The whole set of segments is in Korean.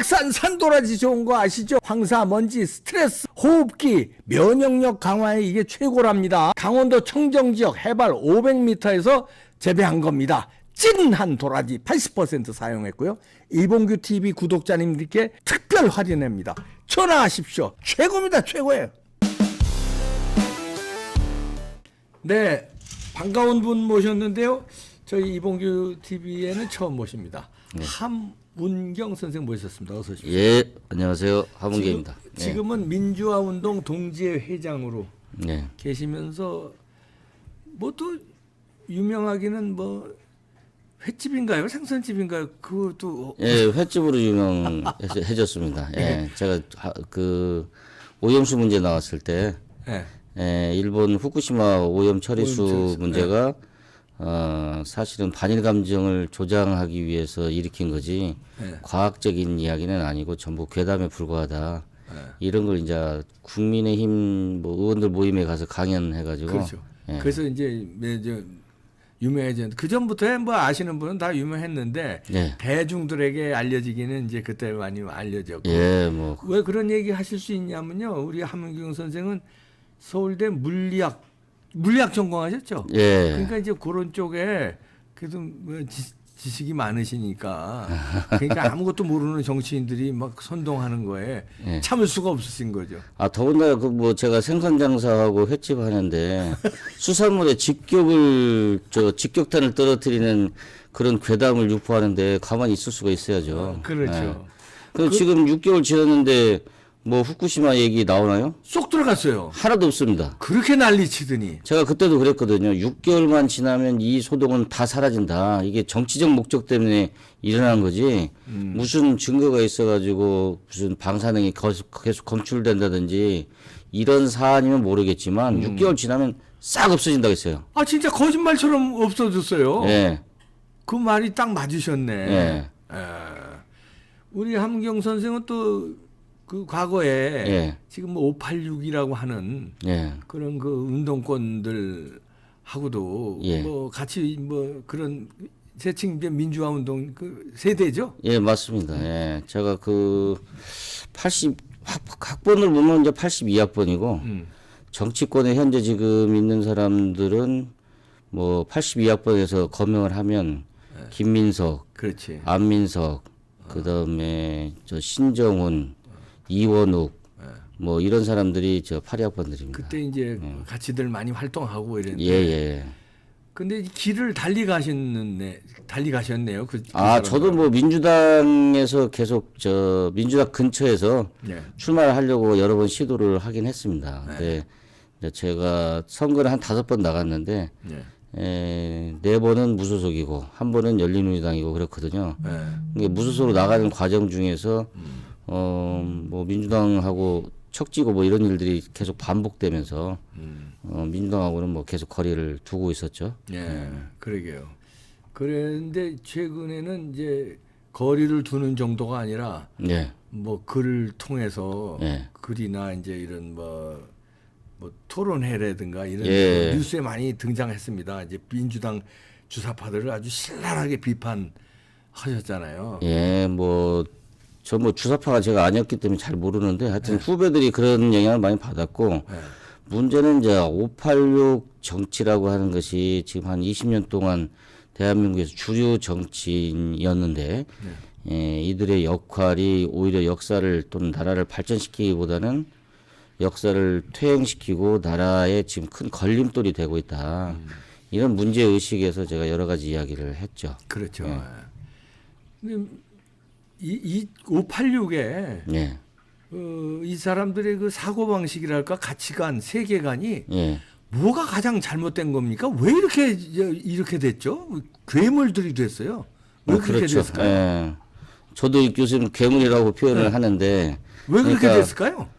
백산 산도라지 좋은 거 아시죠? 황사, 먼지, 스트레스, 호흡기, 면역력 강화에 이게 최고랍니다. 강원도 청정지역 해발 500m에서 재배한 겁니다. 찐한 도라지 80% 사용했고요. 이봉규 TV 구독자님들께 특별 할인입니다. 전화하십시오. 최고입니다. 최고예요. 네, 반가운 분 모셨는데요. 저희 이봉규 TV에는 처음 모십니다. 네. 함운경 선생 모셨습니다. 어서 오십시오. 예, 안녕하세요. 함운경입니다. 지금은 민주화운동 동지회 회장으로 네. 계시면서 뭐 또 유명하기는 뭐 횟집인가요? 생선집인가요? 그것도 예, 횟집으로 유명해졌습니다. 예, 제가 그 오염수 문제 나왔을 때, 예, 일본 후쿠시마 오염 처리수 문제가 사실은 반일 감정을 조장하기 위해서 일으킨 거지 과학적인 이야기는 아니고 전부 괴담에 불과하다. 이런 걸 이제 국민의힘 뭐 의원들 모임에 가서 강연해가지고. 그렇죠. 예. 그래서 이제 유명해졌는데 그 전부터 뭐 아시는 분은 다 유명했는데 네. 대중들에게 알려지기는 이제 그때 많이 알려졌고. 예, 뭐 왜 그런 얘기 하실 수 있냐면요. 우리 함은경 선생은 서울대 물리학 전공하셨죠? 예. 그러니까 이제 그런 쪽에 그래도 뭐 지식이 많으시니까 그러니까 아무것도 모르는 정치인들이 막 선동하는 거에 참을 수가 없으신 거죠. 아, 더군다나 그 뭐 제가 생선 장사하고 횟집 하는데 수산물에 직격탄을 떨어뜨리는 그런 괴담을 유포하는데 가만히 있을 수가 있어야죠. 그렇죠. 그 지금 6개월 지났는데 뭐 후쿠시마 얘기 나오나요? 쏙 들어갔어요. 하나도 없습니다. 그렇게 난리치더니. 제가 그때도 그랬거든요. 6개월만 지나면 이 소동은 다 사라진다. 이게 정치적 목적 때문에 일어난 거지. 무슨 증거가 있어가지고 무슨 방사능이 계속 검출된다든지 이런 사안이면 모르겠지만 6개월 지나면 싹 없어진다고 했어요. 아 진짜 거짓말처럼 없어졌어요. 예. 그 말이 딱 맞으셨네. 예. 우리 함경 선생은 또 그 과거에 예. 지금 뭐 586이라고 하는 예. 그런 그 운동권들 하고도 예. 뭐 같이 뭐 그런 세칭 민주화 운동 그 세대죠? 예, 맞습니다. 예. 제가 그 80 학번을 보면 이제 82학번이고 정치권에 현재 지금 있는 사람들은 뭐 82학번에서 거명을 하면 김민석, 그렇지. 안민석, 그다음에 저 신정훈, 이원욱 뭐 이런 사람들이 저 82학번들입니다. 그때 이제 같이들 많이 활동하고 이랬는데. 예, 예. 근데 길을 달리 가셨네요. 그 저도 뭐 민주당에서 계속 저 민주당 근처에서 출마를 하려고 여러 번 시도를 하긴 했습니다. 근데 제가 선거를 한 5번 나갔는데 4번은 무소속이고 1번은 열린우리당이고 그렇거든요. 이게 무소속으로 나가는 과정 중에서 뭐 민주당하고 척지고 뭐 이런 일들이 계속 반복되면서 민주당하고는 뭐 계속 거리를 두고 있었죠. 그러게요. 그런데 최근에는 이제 거리를 두는 정도가 아니라 뭐 글을 통해서 글이나 이제 이런 뭐 토론회라든가 이런 뉴스에 많이 등장했습니다. 이제 민주당 주사파들을 아주 신랄하게 비판하셨잖아요. 예, 뭐 주사파가 제가 아니었기 때문에 잘 모르는데 하여튼 후배들이 그런 영향을 많이 받았고 문제는 이제 586 정치라고 하는 것이 지금 한 20년 동안 대한민국에서 주류 정치인이었는데 이들의 역할이 오히려 역사를 또는 나라를 발전시키기보다는 역사를 퇴행시키고 나라에 지금 큰 걸림돌이 되고 있다. 이런 문제의식에서 제가 여러 가지 이야기를 했죠. 그렇죠. 근데 이 586에 이 사람들의 그 사고방식이랄까 가치관, 세계관이 뭐가 가장 잘못된 겁니까? 왜 이렇게 됐죠? 괴물들이 됐어요. 왜 그렇게 그렇죠. 됐을까요? 저도 요즘 괴물이라고 표현을 하는데 왜 그렇게 됐을까요?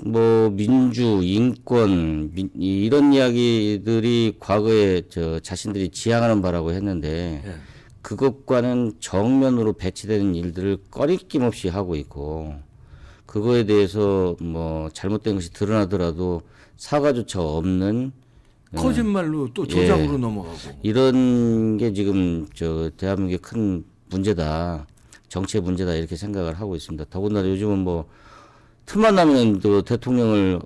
뭐 민주, 인권 이런 이야기들이 과거에 자신들이 지향하는 바라고 했는데 그것과는 정면으로 배치되는 일들을 꺼리낌 없이 하고 있고 그거에 대해서 뭐 잘못된 것이 드러나더라도 사과조차 없는 거짓말로 또 조작으로 넘어가고 이런 게 지금 대한민국의 큰 문제다. 정치의 문제다 이렇게 생각을 하고 있습니다. 더군다나 요즘은 뭐 틈만 나면 또 대통령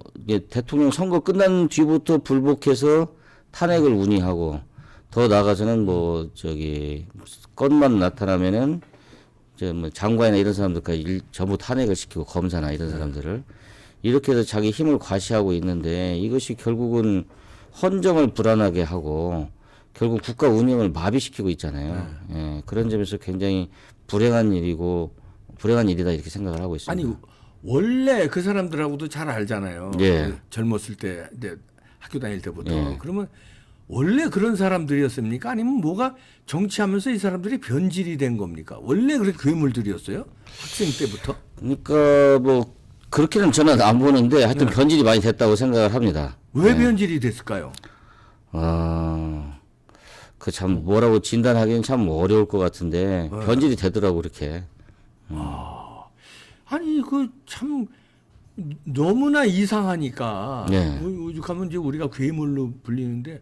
선거 끝난 뒤부터 불복해서 탄핵을 운의하고 더 나아가서는 뭐 건만 나타나면은 뭐 장관이나 이런 사람들까지 전부 탄핵을 시키고 검사나 이런 사람들을 이렇게 해서 자기 힘을 과시하고 있는데 이것이 결국은 헌정을 불안하게 하고 결국 국가 운영을 마비시키고 있잖아요. 예, 그런 점에서 굉장히 불행한 일이다 이렇게 생각을 하고 있습니다. 아니 원래 그 사람들하고도 잘 알잖아요. 예. 그 젊었을 때 이제 학교 다닐 때부터. 예. 그러면 원래 그런 사람들이었습니까? 아니면 뭐가 정치하면서 이 사람들이 변질이 된 겁니까? 원래 그렇게 괴물들이었어요? 학생 때부터? 그러니까 뭐 그렇게는 저는 안 보는데 하여튼 변질이 많이 됐다고 생각을 합니다. 왜 변질이 됐을까요? 그 참 뭐라고 진단하기는 참 어려울 것 같은데 변질이 되더라고 그렇게. 아니 그 참 너무나 이상하니까 네. 오죽하면 이제 우리가 괴물로 불리는데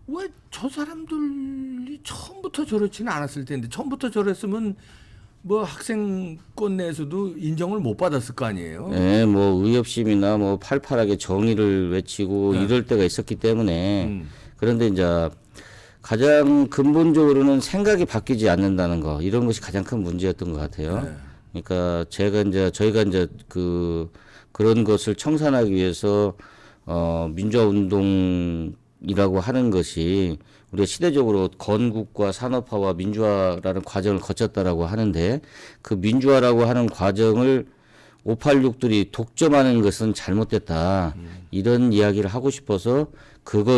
왜 저 사람들이 처음부터 저렇지는 않았을 텐데 처음부터 저랬으면 뭐 학생권 내에서도 인정을 못 받았을 거 아니에요. 네, 뭐 의협심이나 뭐 팔팔하게 정의를 외치고 이럴 때가 있었기 때문에 그런데 이제 가장 근본적으로는 생각이 바뀌지 않는다는 거 이런 것이 가장 큰 문제였던 것 같아요. 그러니까 저희가 이제 그런 것을 청산하기 위해서 민주화 운동이라고 하는 것이 우리가 시대적으로 건국과 산업화와 민주화라는 과정을 거쳤다라고 하는데 그 민주화라고 하는 과정을 586들이 독점하는 것은 잘못됐다. 이런 이야기를 하고 싶어서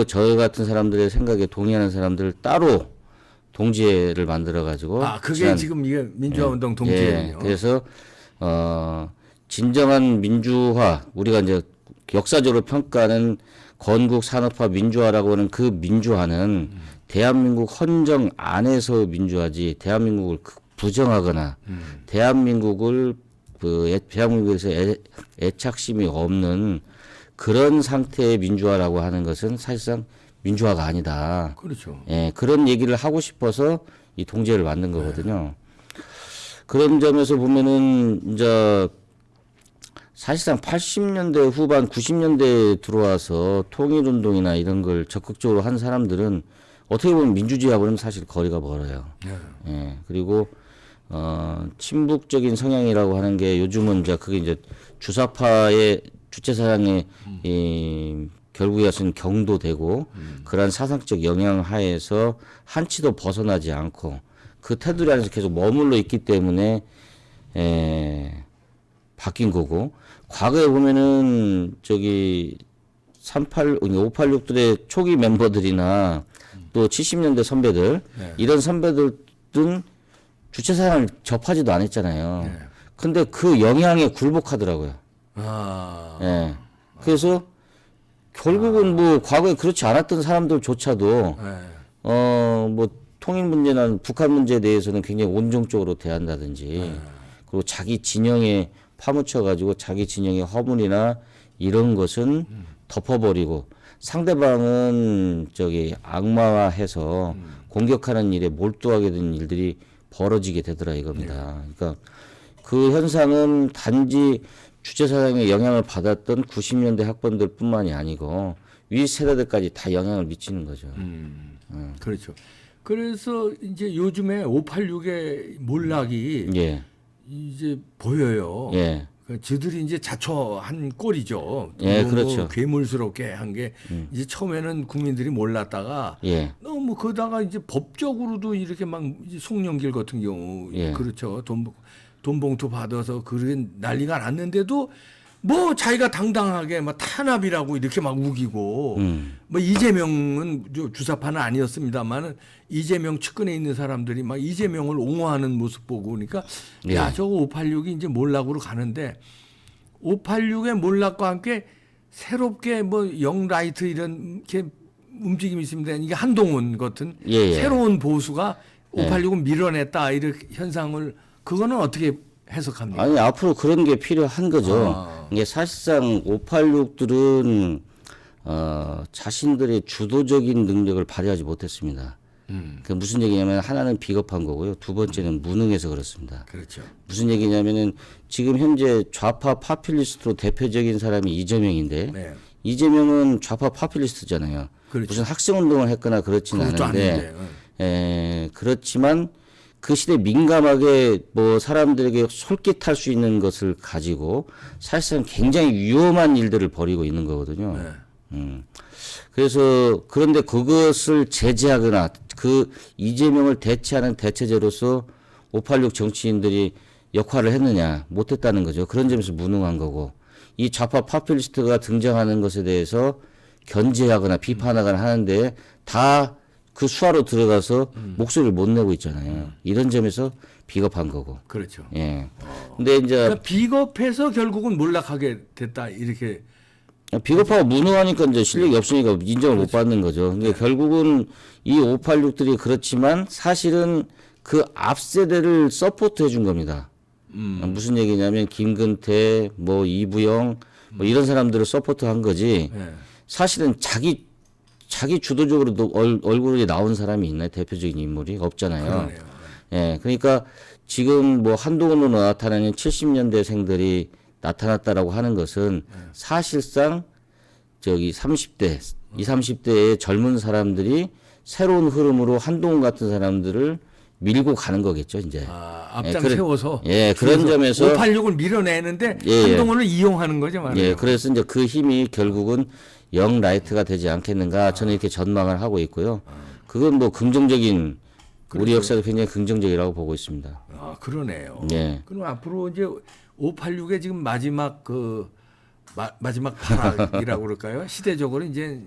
저희 같은 사람들의 생각에 동의하는 사람들을 따로 동지회를 만들어 가지고 그게 지금 이게 민주화 운동 동지회예요. 예, 그래서 진정한 민주화 우리가 이제 역사적으로 평가하는 건국 산업화 민주화라고 하는 그 민주화는 대한민국 헌정 안에서 민주화지 대한민국을 부정하거나 대한민국에서 애착심이 없는 그런 상태의 민주화라고 하는 것은 사실상 민주화가 아니다. 그렇죠. 예, 그런 얘기를 하고 싶어서 이 동지회를 만든 거거든요. 그런 점에서 보면은 이제 사실상 80년대 후반 90년대에 들어와서 통일운동이나 이런 걸 적극적으로 한 사람들은 어떻게 보면 민주주의하고는 사실 거리가 멀어요. 예, 그리고 친북적인 성향이라고 하는 게 요즘은 그게 이제 주사파의 주체사상의 결국에는 경도되고 그러한 사상적 영향 하에서 한치도 벗어나지 않고 그 테두리 안에서 계속 머물러 있기 때문에 바뀐 거고 과거에 보면은 586들의 초기 멤버들이나 또 70년대 선배들 이런 선배들은 주체사상을 접하지도 않았잖아요. 근데 그 영향에 굴복하더라고요. 예. 그래서 결국은 뭐 과거에 그렇지 않았던 사람들조차도 뭐 통일 문제나 북한 문제에 대해서는 굉장히 온정적으로 대한다든지 그리고 자기 진영에 파묻혀 가지고 자기 진영의 허물이나 이런 것은 덮어버리고 상대방은 악마화해서 공격하는 일에 몰두하게 된 일들이 벌어지게 되더라 이겁니다. 그러니까 그 현상은 단지 주체사상의 영향을 받았던 90년대 학번들뿐만이 아니고 위 세대들까지 다 영향을 미치는 거죠. 그렇죠. 그래서 이제 요즘에 586의 몰락이 이제 보여요. 저들이 이제 자초한 꼴이죠. 그렇죠. 괴물스럽게 한 게 이제 처음에는 국민들이 몰랐다가 너무 그러다가 이제 법적으로도 이렇게 막 이제 송영길 같은 경우 그렇죠. 돈 봉투 받아서 그런 난리가 났는데도 뭐 자기가 당당하게 막 탄압이라고 이렇게 막 우기고 뭐 이재명은 주사파는 아니었습니다만은 이재명 측근에 있는 사람들이 막 이재명을 옹호하는 모습 보고 그러니까 야 저거 586이 이제 몰락으로 가는데 586의 몰락과 함께 새롭게 뭐 영라이트 이런 게 움직임이 있습니다. 이게 한동훈 같은 새로운 보수가 586은 밀어냈다 이렇게 현상을 그거는 어떻게 해석합니까? 아니 앞으로 그런 게 필요한 거죠. 이게 사실상 586들은 자신들의 주도적인 능력을 발휘하지 못했습니다. 그 무슨 얘기냐면 하나는 비겁한 거고요. 두 번째는 무능해서 그렇습니다. 그렇죠. 무슨 얘기냐면은 지금 현재 좌파 파퓰리스트로 대표적인 사람이 이재명인데 네. 이재명은 좌파 파퓰리스트잖아요. 그렇죠. 무슨 학생 운동을 했거나 그렇지는 그것도 않은데 아닌데. 그렇지만 그 시대 민감하게 뭐 사람들에게 솔깃할 수 있는 것을 가지고 사실상 굉장히 위험한 일들을 벌이고 있는 거거든요. 네. 그래서 그런데 그것을 제재하거나 그 이재명을 대체하는 대체제로서 586 정치인들이 역할을 했느냐 못했다는 거죠. 그런 점에서 무능한 거고 이 좌파 파퓰리스트가 등장하는 것에 대해서 견제하거나 비판하거나 하는데 다 그 수하로 들어가서 목소리를 못 내고 있잖아요. 이런 점에서 비겁한 거고. 그렇죠. 예. 근데 이제 그러니까 비겁해서 결국은 몰락하게 됐다 이렇게. 비겁하고 무능하니까 이제 실력이 없으니까 인정을 못 받는 거죠. 근데 결국은 이 586들이 그렇지만 사실은 그 앞세대를 서포트 해준 겁니다. 무슨 얘기냐면 김근태, 뭐 이부영, 뭐 이런 사람들을 서포트한 거지. 네. 사실은 자기 주도적으로도 얼굴이 나온 사람이 있나요? 대표적인 인물이 없잖아요. 그러네요. 예, 그러니까 지금 뭐 한동훈으로 나타나는 70년대생들이 나타났다라고 하는 것은 사실상 저기 30대, 20, 30대의 젊은 사람들이 새로운 흐름으로 한동훈 같은 사람들을 밀고 가는 거겠죠, 이제. 앞장 예, 세워서. 예, 그런 점에서 586을 밀어내는데 예, 한동훈을 이용하는 거죠, 말이에요. 예, 그래서 이제 그 힘이 결국은 영 라이트가 되지 않겠는가 저는 이렇게 전망을 하고 있고요. 그건 뭐 긍정적인 우리 역사도 굉장히 긍정적이라고 보고 있습니다. 그러네요. 예. 그럼 앞으로 이제 586의 지금 마지막 마지막 파락이라고 그럴까요? 시대적으로 이제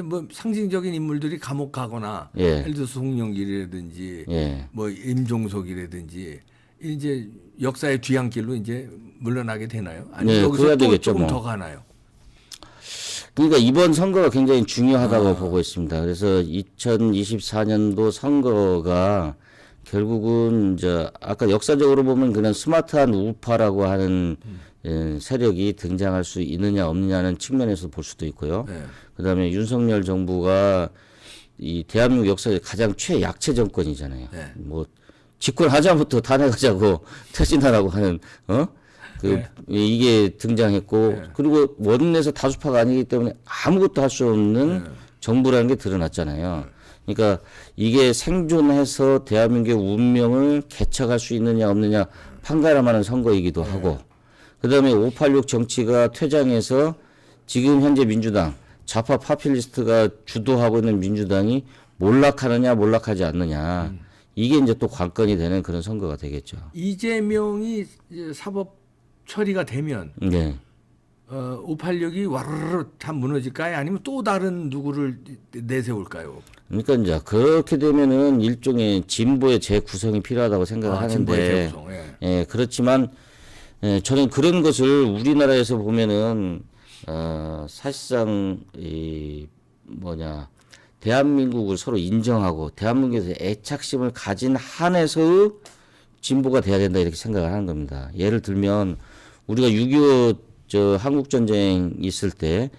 뭐 상징적인 인물들이 감옥 가거나 예. 예를 들어서 송영길이라든지 예. 뭐 임종석이라든지 이제 역사의 뒤안길로 이제 물러나게 되나요? 아니면 네, 여기서 그래야 또 되겠죠, 조금 뭐. 더 가나요? 그러니까 이번 선거가 굉장히 중요하다고 보고 있습니다. 그래서 2024년도 선거가 결국은 이제 아까 역사적으로 보면 그냥 스마트한 우파라고 하는 세력이 등장할 수 있느냐 없느냐는 측면에서 볼 수도 있고요. 네. 그다음에 윤석열 정부가 이 대한민국 역사의 가장 최약체 정권이잖아요. 네. 뭐 집권하자부터 탄핵하자고 퇴진하라고 하는 이게 등장했고 그리고 원내에서 다수파가 아니기 때문에 아무것도 할 수 없는 정부라는 게 드러났잖아요. 그러니까 이게 생존해서 대한민국의 운명을 개척할 수 있느냐 없느냐 판가름하는 선거이기도 하고 그다음에 586 정치가 퇴장해서 지금 현재 민주당 좌파 파퓰리스트가 주도하고 있는 민주당이 몰락하느냐 몰락하지 않느냐 이게 이제 또 관건이 되는 그런 선거가 되겠죠. 이재명이 이제 사법 처리가 되면 네. 586이 와르르 다 무너질까요? 아니면 또 다른 누구를 내세울까요? 그러니까 이제 그렇게 되면은 일종의 진보의 재구성이 필요하다고 생각을 진보의 하는데, 재구성, 예, 그렇지만 저는 그런 것을 우리나라에서 보면은 사실상 이 대한민국을 서로 인정하고 대한민국에서 애착심을 가진 한에서 진보가 돼야 된다 이렇게 생각을 하는 겁니다. 예를 들면 우리가 6.25 한국 전쟁 있을 때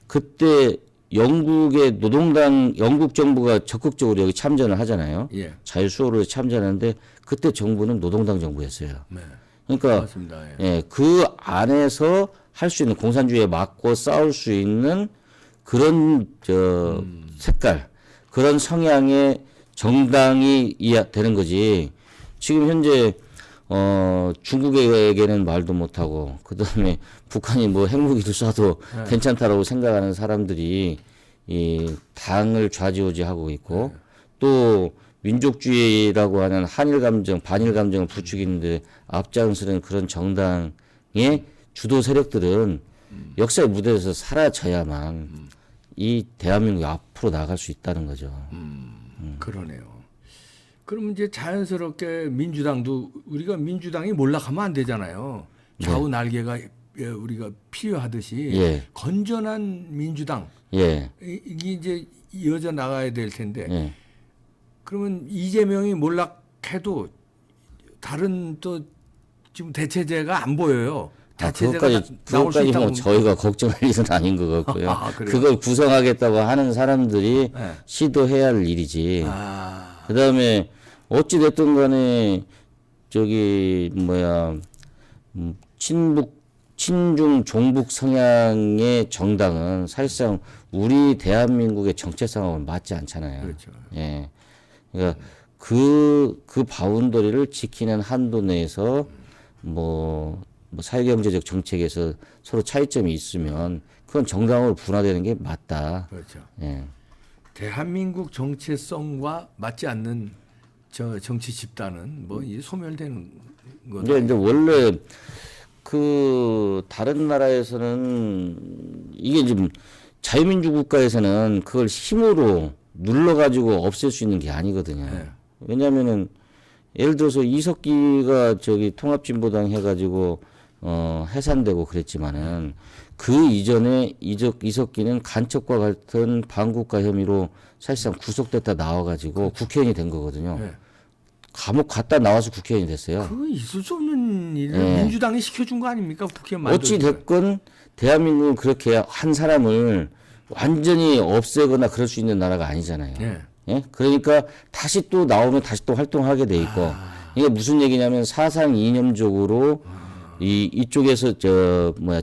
그때 영국의 노동당 영국 정부가 적극적으로 여기 참전을 하잖아요. 예. 자유수호를 참전하는데 그때 정부는 노동당 정부였어요. 네. 그러니까 맞습니다. 예. 예, 그 안에서 할 수 있는 공산주의에 맞고 싸울 수 있는 그런 색깔, 그런 성향의 정당이 되는 거지. 지금 현재 중국에게는 말도 못하고 그다음에 북한이 뭐 핵무기를 쏴도 괜찮다라고 생각하는 사람들이 이 당을 좌지우지하고 있고 또 민족주의라고 하는 한일 감정, 반일 감정을 부추기는데 앞장서는 그런 정당의 주도 세력들은 역사의 무대에서 사라져야만 이 대한민국이 앞으로 나갈 수 있다는 거죠. 그러네요. 그럼 이제 자연스럽게 민주당도 우리가 민주당이 몰락하면 안 되잖아요. 좌우 날개가 우리가 필요하듯이 예. 건전한 민주당 예. 이게 이제 이어져 나가야 될 텐데 예. 그러면 이재명이 몰락해도 다른 또 지금 대체제가 안 보여요. 자체제가 나올 수 그것까지 있다고 뭐 저희가 걱정할 일은 아닌 것 같고요. 그래요? 그걸 구성하겠다고 하는 사람들이 네. 시도해야 할 일이지. 아, 그다음에 어찌 됐든 간에 저기 뭐야 친중 종북 성향의 정당은 사실상 우리 대한민국의 정체 상황은 맞지 않잖아요. 그렇죠. 예. 그러니까 그 바운더리를 지키는 한도 내에서 뭐 사회경제적 정책에서 서로 차이점이 있으면 그건 정당으로 분화되는 게 맞다. 그렇죠. 예. 대한민국 정체성과 맞지 않는 저 정치 집단은 뭐 이제 소멸되는 거다. 근데 원래 그 다른 나라에서는 이게 지금 자유민주 국가에서는 그걸 힘으로 눌러가지고 없앨 수 있는 게 아니거든요. 네. 왜냐면은 예를 들어서 이석기가 저기 통합진보당 해가지고 해산되고 그랬지만은 그 이전에 이석기는 간첩과 같은 반국가 혐의로 사실상 구속됐다 나와가지고 국회의원이 된 거거든요. 네. 감옥 갔다 나와서 국회의원이 됐어요. 그 있을 수 없는 일을 네. 민주당이 시켜준 거 아닙니까? 국회의원 만들어. 어찌 됐건 대한민국은 그렇게 한 사람을 완전히 없애거나 그럴 수 있는 나라가 아니잖아요. 네. 예? 그러니까 다시 또 나오면 다시 또 활동하게 돼 있고 이게 무슨 얘기냐면 사상 이념적으로 이쪽에서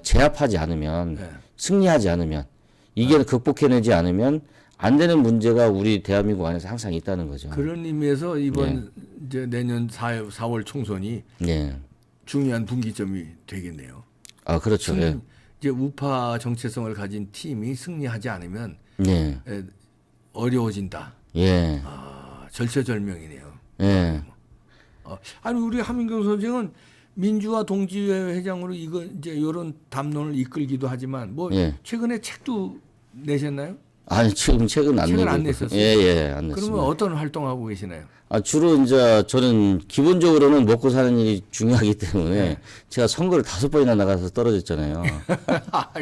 제압하지 않으면 네. 승리하지 않으면 이게 극복해내지 않으면 안 되는 문제가 우리 대한민국 안에서 항상 있다는 거죠. 그런 의미에서 이번 이제 내년 4월 총선이 예. 중요한 분기점이 되겠네요. 아 그렇죠. 예. 이제 우파 정체성을 가진 팀이 승리하지 않으면 예. 어려워진다. 예. 절체절명이네요. 예. 아니 우리 하민경 선생은 민주화 동지회 회장으로 이거 이제 이런 담론을 이끌기도 하지만 뭐 예. 최근에 책도 내셨나요? 아니 지금 책은 안 책을 내고 안 냈었어요? 예, 안 냈습니다. 그러면 어떤 활동하고 계시나요? 주로 이제 저는 기본적으로는 먹고 사는 일이 중요하기 때문에 제가 선거를 5번이나 나가서 떨어졌잖아요.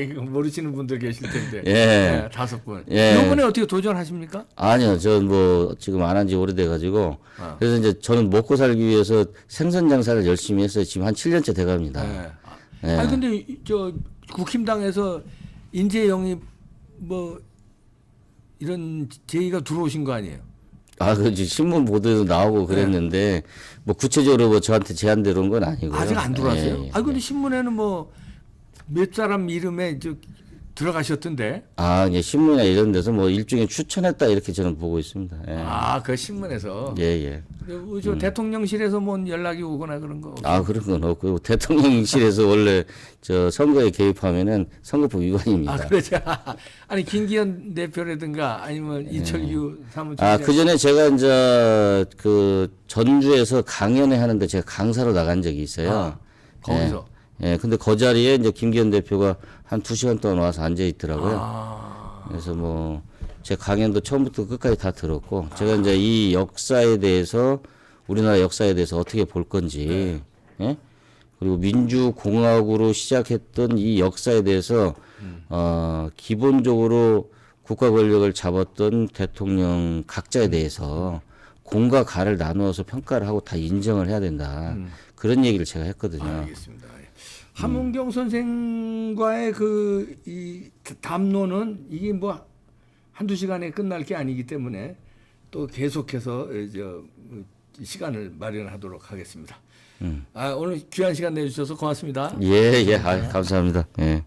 이거 모르시는 분들 계실 텐데. 예. 네, 5번. 예. 이번에 어떻게 도전하십니까? 아니요, 저는 뭐 지금 안 한 지 오래돼가지고 그래서 이제 저는 먹고 살기 위해서 생선 장사를 열심히 했어요. 지금 한 7년째 돼갑니다. 네. 예. 아니 근데 저 국힘당에서 인재 영입 뭐 이런 제의가 들어오신 거 아니에요? 그 신문 보도에도 나오고 그랬는데 뭐 구체적으로 뭐 저한테 제안대로 온 건 아니고요. 아직 안 들어왔어요? 예. 근데 신문에는 뭐 몇 사람 이름에 들어가셨던데. 예, 신문이나 이런 데서 뭐 일종의 추천했다 이렇게 저는 보고 있습니다. 예. 그 신문에서. 예, 예. 저 대통령실에서 뭐 연락이 오거나 그런 거. 그런 건 없고 대통령실에서 원래 저 선거에 개입하면은 선거법 위반입니다. 그렇죠. 아니 김기현 대표라든가 아니면 이철규 사무총장. 그 전에 제가 이제 그 전주에서 강연회 하는데 제가 강사로 나간 적이 있어요. 거기서. 예, 근데 그 자리에 이제 김기현 대표가 한 2시간 동안 와서 앉아 있더라고요. 그래서 뭐 제 강연도 처음부터 끝까지 다 들었고 제가 이제 이 역사에 대해서 우리나라 역사에 대해서 어떻게 볼 건지, 예? 그리고 민주공화국으로 시작했던 이 역사에 대해서 기본적으로 국가 권력을 잡았던 대통령 각자에 대해서 공과 가를 나누어서 평가를 하고 다 인정을 해야 된다. 그런 얘기를 제가 했거든요. 알겠습니다. 함은경 선생과의 이 담론은 이게 뭐 한두 시간에 끝날 게 아니기 때문에 또 계속해서 시간을 마련하도록 하겠습니다. 오늘 귀한 시간 내주셔서 고맙습니다. 예, 감사합니다. 예.